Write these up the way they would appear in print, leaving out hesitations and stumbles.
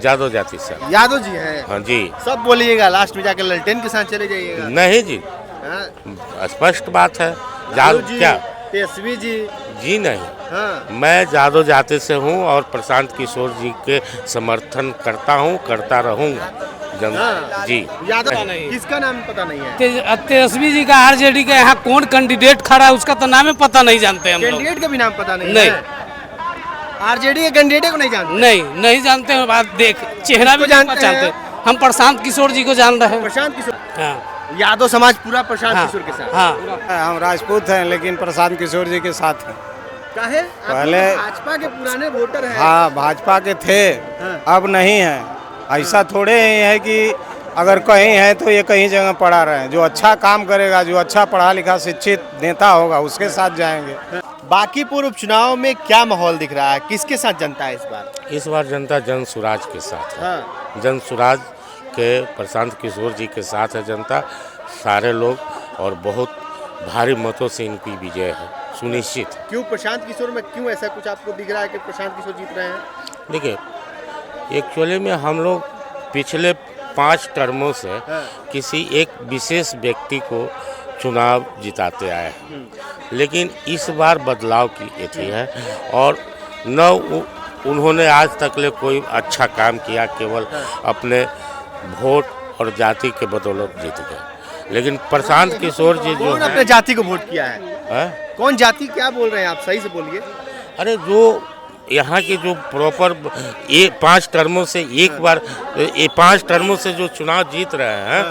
यादव जाति से। यादव जी है? हाँ जी। सब बोलिएगा, लास्ट में जाकर ललटेन के साथ चले जाइएगा। नहीं जी, हाँ? स्पष्ट बात है। यादव जी, क्या? तेजस्वी जी? जी नहीं, हाँ। मैं यादव जाति से हूँ और प्रशांत किशोर जी के समर्थन करता हूँ, करता रहूँगा। हाँ। जी। यादव किसका नाम पता नहीं है? तेजस्वी जी का, आरजेडी का यहाँ कौन कैंडिडेट खड़ा है उसका तो नाम ही पता नहीं जानते हम लोग। कैंडिडेट का भी नाम पता नहीं नहीं। है? आरजेडी के कैंडिडेट को नहीं जानते? नहीं जानते हैं। बात देख, चेहरा भी जानते नहीं जानते। हैं? हम प्रशांत किशोर जी को जान रहे हैं। प्रशांत किशोर? हाँ। यादव समाज पूरा प्रशांत हाँ, किशोर के साथ? हाँ। हम राजपूत हैं लेकिन प्रशांत किशोर जी के साथ हैं। काहे? पहले भाजपा के पुराने वोटर हैं। हाँ, भाजपा के थे, हाँ। अब नहीं है। ऐसा थोड़े ही है कि अगर कहीं है तो ये कहीं जगह पड़ा रहे। जो अच्छा काम करेगा, जो अच्छा पढ़ा लिखा शिक्षित नेता होगा उसके साथ जाएंगे। बांकीपुर उपचुनाव में क्या माहौल दिख रहा है? किसके साथ जनता है इस बार? इस बार जनता जन सुराज के साथ है। हाँ। जन सुराज के प्रशांत किशोर जी के साथ है जनता, सारे लोग, और बहुत भारी मतों से इनकी विजय है सुनिश्चित। क्यों प्रशांत किशोर में, क्यों ऐसा कुछ आपको दिख रहा है कि प्रशांत किशोर जीत रहे हैं? देखिए, एक्चुअली में हम लोग पिछले 5 टर्मों से हाँ। किसी एक विशेष व्यक्ति को चुनाव जिताते आए हैं, लेकिन इस बार बदलाव की थी है और न उन्होंने आज तक ले कोई अच्छा काम किया, केवल अपने वोट और जाति के बदौलत जीत गए। लेकिन प्रशांत किशोर जी जो कौन अपने जाति को वोट किया है? कौन जाति? क्या बोल रहे हैं आप, सही से बोलिए। अरे जो यहाँ के जो प्रॉपर 5 टर्मों से एक बार 5 टर्मों से जो चुनाव जीत रहे हैं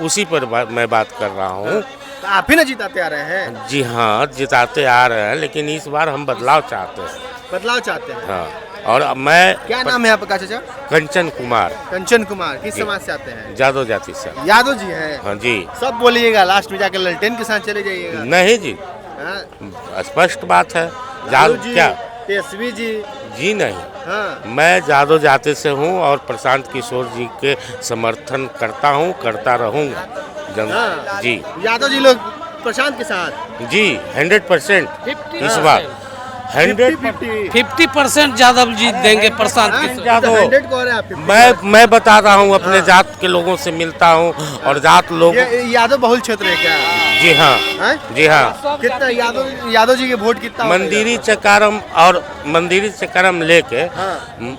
उसी पर मैं बात कर रहा हूँ। तो आप ही ना जिताते आ रहे हैं? जी हाँ, जिताते आ रहे हैं, लेकिन इस बार हम बदलाव चाहते हैं। बदलाव चाहते हैं? हाँ। और मैं, क्या नाम है आपका चाचा? कंचन कुमार। कंचन कुमार किस समाज से आते हैं? यादव जाति से। यादव जी है? हाँ जी। सब बोलिएगा, लास्ट में जाकर ललटेन के साथ चले जाइएगा। नहीं जी, हाँ? स्पष्ट बात है। यादव जी, क्या? तेजस्वी जी? जी नहीं, हाँ। मैं यादव जाति से हूँ और प्रशांत किशोर जी के समर्थन करता हूँ, करता रहूँगा। हाँ। जी। यादव जी लोग प्रशांत के साथ? जी 100% इस बार 50% यादव जीत देंगे प्रशांत किशोर। यादव मैं बता रहा हूँ, अपने जात के लोगों से मिलता हूँ और जात लोग। यादव बहुल क्षेत्र है क्या? जी हाँ, जी हाँ। कितना यादव जी के वोट कितना? मंदिरी चकारम और मंदिरी चकारम लेके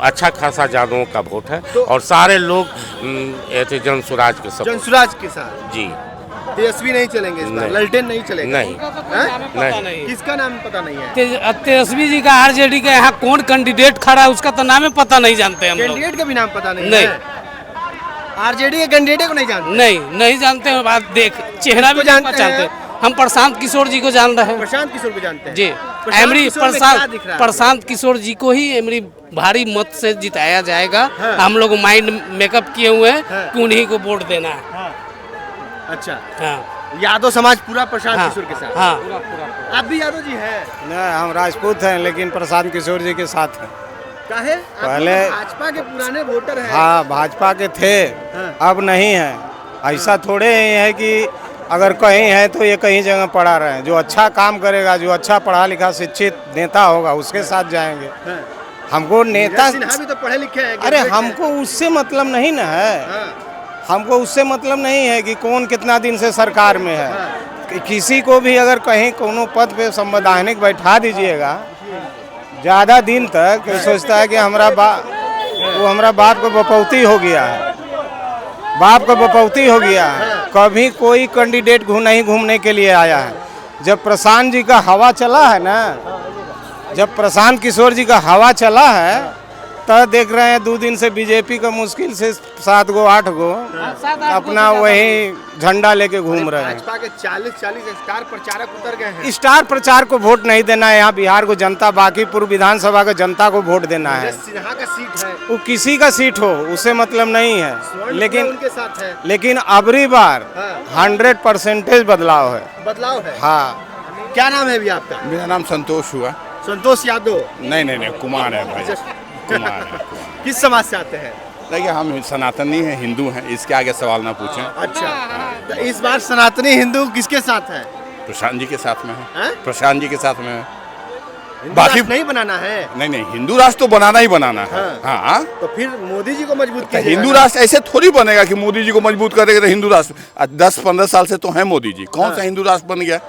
अच्छा खासा यादवों का वोट है और सारे लोग ऐसे जन सुराज के सब। जन सुराज के साथ? जी। तेजस्वी नहीं चलेंगे इस बार? ललटेन नहीं चलेगा? नहीं। किसका नाम पता नहीं है? तेजस्वी जी का, आरजेडी का यहाँ कौन कैंडिडेट खड़ा है उसका तो नाम ही पता नहीं जानते हम लोग। कैंडिडेट का भी नाम पता नहीं है? आरजेडी के कैंडिडेट को नहीं जानते? नहीं जानते हैं। बात देख, चेहरा भी नहीं जानते। हम प्रशांत किशोर जी को जान रहे हैं। प्रशांत किशोर को जानते हैं? जी। एमरी प्रशांत किशोर जी को ही एमरी भारी मत से जिताया जाएगा। हम लोग माइंड मेकअप किए हुए हैं कि उन्हीं को वोट देना है। अच्छा। हाँ। यादव समाज पूरा प्रशांत किशोर के साथ? हाँ। आप भी यादव जी है? नहीं, हम राजपूत हैं लेकिन प्रशांत किशोर जी के साथ हैं। काहे? पहले भाजपा के पुराने वोटर हैं। हाँ, भाजपा के थे, अब नहीं है। ऐसा थोड़े ही है कि अगर कहीं है तो ये कहीं जगह पड़ा रहे। जो अच्छा काम करेगा, जो अच्छा पढ़ा लिखा शिक्षित नेता होगा उसके साथ जाएंगे। हमको नेता सिन्हा भी तो पढ़े लिखे हैं। अरे हमको उससे मतलब नहीं ना है। हमको उससे मतलब नहीं है कि कौन कितना दिन से सरकार में है। किसी को भी अगर कहीं कोनो पद पे संवैधानिक बैठा दीजिएगा ज़्यादा दिन तक, तो सोचता है कि हमारा बाप को बपौती हो गया है, बाप को बपौती हो गया है। कभी कोई कैंडिडेट नहीं घूमने के लिए आया है। जब प्रशांत जी का हवा चला है ना, जब प्रशांत किशोर जी का हवा चला है तब देख रहे हैं 2 दिन से बीजेपी का मुश्किल से 7 गो 8 गो अपना वही झंडा लेके घूम रहे हैं। भाजपा के 40 स्टार प्रचारक उतर गए हैं। स्टार प्रचार को वोट नहीं देना है। यहाँ बिहार को जनता, बांकीपुर विधानसभा का जनता को वोट देना है। सिन्हा का सीट है, वो किसी का सीट हो उससे मतलब नहीं है, लेकिन उनके साथ है। लेकिन अबरी बार 100% बदलाव है। बदलाव है? हाँ। क्या नाम है भी आपका? मेरा नाम संतोष हुआ। संतोष यादव? नहीं, कुमार है भाई। कुमार है। किस समाज से आते हैं? देखिए, हम सनातनी हैं, हिंदू हैं, इसके आगे सवाल ना पूछें। अच्छा। तो इस बार सनातनी हिंदू किसके साथ है? प्रशांत जी के साथ में है। हैं? प्रशांत जी के साथ में है। बाकी नहीं बनाना है। नहीं नहीं, हिंदू राष्ट्र तो बनाना ही बनाना है। हाँ, तो फिर मोदी जी को मजबूत तो कीजिएगा हिंदू ना। राष्ट्र ऐसे थोड़ी बनेगा कि मोदी जी को मजबूत करेगा तो हिंदू राष्ट्र। 10-15 साल से तो है मोदी जी, कौन सा हिंदू राष्ट्र बन गया?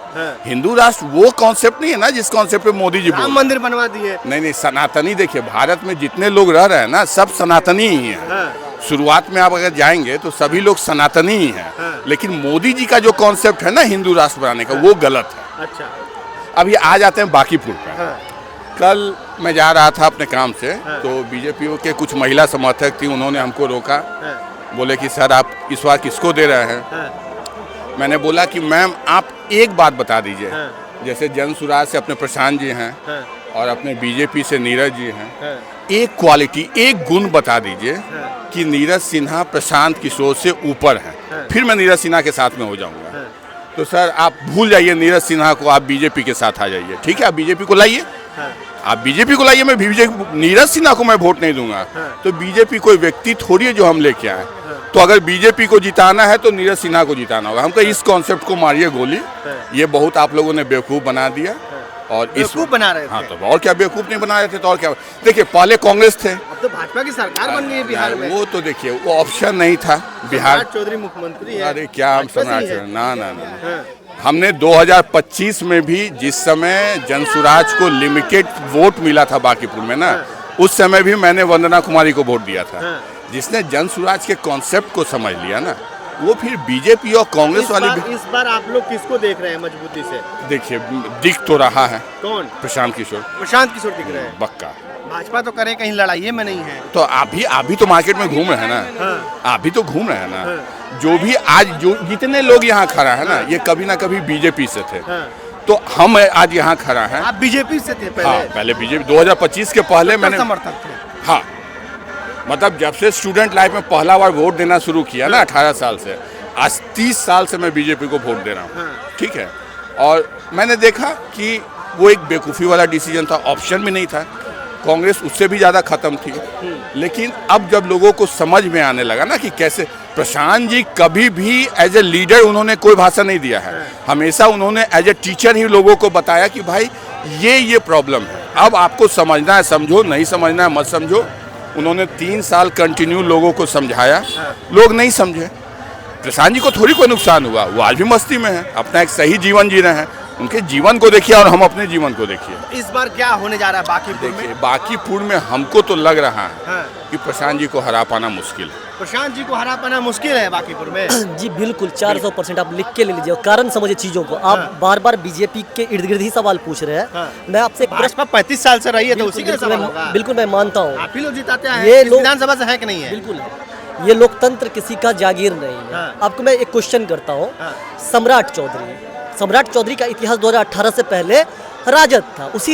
हिंदू राष्ट्र वो कॉन्सेप्ट नहीं है ना जिस कॉन्सेप्ट पे मोदी जी राम बोल। मंदिर बनवा दिए। नहीं नहीं, सनातनी देखिए, भारत में जितने लोग रह रहे हैं ना सब सनातनी ही हैं। शुरुआत में आप अगर जाएंगे तो सभी लोग सनातनी ही हैं। लेकिन मोदी जी का जो कॉन्सेप्ट है ना हिंदू राष्ट्र बनाने का, वो गलत है। अच्छा। अभी आ जाते हैं बांकीपुर पर। कल मैं जा रहा था अपने काम से, तो बीजेपी के कुछ महिला समर्थक थी, उन्होंने हमको रोका। बोले कि सर आप इस बार किसको दे रहे हैं? मैंने बोला कि मैम आप एक बात बता दीजिए, जैसे जन सुराज से अपने प्रशांत जी हैं और अपने बीजेपी से नीरज जी हैं, एक क्वालिटी, एक गुण बता दीजिए कि नीरज सिन्हा प्रशांत किशोर से ऊपर हैं, फिर मैं नीरज सिन्हा के साथ में हो जाऊंगा। तो सर आप भूल जाइए नीरज सिन्हा को, आप बीजेपी के साथ आ जाइए। ठीक है, आप बीजेपी को लाइए, आप बीजेपी को लाइए, मैं नीरज सिन्हा को मैं वोट नहीं दूंगा। तो बीजेपी कोई व्यक्ति थोड़ी है जो हम लेके आए। तो अगर बीजेपी को जिताना है तो नीरज सिन्हा को जिताना होगा। हम तो इस कॉन्सेप्ट को मारिए गोली, ये बहुत आप लोगों ने बेवकूफ़ बना दिया। और बेवकूफ बना रहे थे। हाँ, तो और क्या बेवकूफ़ नहीं बना रहे थे तो और क्या। देखिए पहले कांग्रेस थे, अब तो भाजपा की सरकार बन गई है बिहार में। वो तो देखिए वो ऑप्शन नहीं था बिहार। सम्राट चौधरी मुख्यमंत्री है। अरे क्या हम भाजपा से सम्राट ही है। चौधरी, ना ना ना। हमने 2025 में भी जिस समय जनसुराज को लिमिटेड वोट मिला था बांकीपुर में ना, उस समय भी मैंने वंदना कुमारी को वोट दिया था। जिसने जनसुराज के कॉन्सेप्ट को समझ लिया ना, वो फिर बीजेपी और कांग्रेस वाली भी। इस बार आप लोग किसको देख रहे हैं मजबूती से? देखिए दिख तो रहा है कौन? प्रशांत किशोर, प्रशांत किशोर दिख रहे हैं। पक्का। भाजपा तो करे कहीं लड़ाई में नहीं है। तो आप भी तो मार्केट में घूम रहे हैं ना, आप भी तो घूम रहे हैं ना। जो भी आज जो जितने लोग यहाँ खड़ा है ना, ये कभी ना कभी बीजेपी से थे। तो हम आज यहाँ खड़ा हैं। आप बीजेपी से थे पहले? हाँ, पहले बीजेपी 2025 के पहले मैंने समर्थक थे। हाँ, मतलब जब से स्टूडेंट लाइफ में पहला बार वोट देना शुरू किया ना 18 साल से, आज 30 साल से मैं बीजेपी को वोट दे रहा हूँ। ठीक है, और मैंने देखा कि वो एक बेवकूफ़ी वाला डिसीजन था, ऑप्शन भी नहीं था। कांग्रेस उससे भी ज़्यादा ख़त्म थी। लेकिन अब जब लोगों को समझ में आने लगा ना कि कैसे प्रशांत जी कभी भी एज ए लीडर उन्होंने कोई भाषण नहीं दिया है, हमेशा उन्होंने एज ए टीचर ही लोगों को बताया कि भाई ये प्रॉब्लम है, अब आपको समझना है समझो, नहीं समझना है मत समझो। उन्होंने 3 साल कंटिन्यू लोगों को समझाया, लोग नहीं समझे। प्रशांत जी को थोड़ी कोई नुकसान हुआ, वो आज भी मस्ती में है, अपना एक सही जीवन जी रहे हैं। उनके जीवन को देखिए और हम अपने जीवन को देखिए। इस बार क्या होने जा रहा है बांकीपुर में? बांकीपुर में हमको तो लग रहा है कि प्रशांत जी को हरा पाना मुश्किल है। प्रशांत जी को हरा पाना मुश्किल है बांकीपुर में। जी बिल्कुल 400% आप लिख के ले लीजिए। कारण समझिए चीजों को। आप बार बार बीजेपी के इर्द गिर्द ही सवाल पूछ रहे हैं। मैं आपसे एक भाजपा 35 साल से रही है तो उसी के सवाल होगा। बिल्कुल मैं मानता हूँ। आप ही लोग जिताते हैं। ये इस लोग विधानसभा से है कि नहीं है? बिल्कुल है। ये लोकतंत्र किसी का जागीर नहीं है। आपको मैं एक क्वेश्चन करता हूँ। सम्राट चौधरी का इतिहास 2018 से पहले राजद था, उसी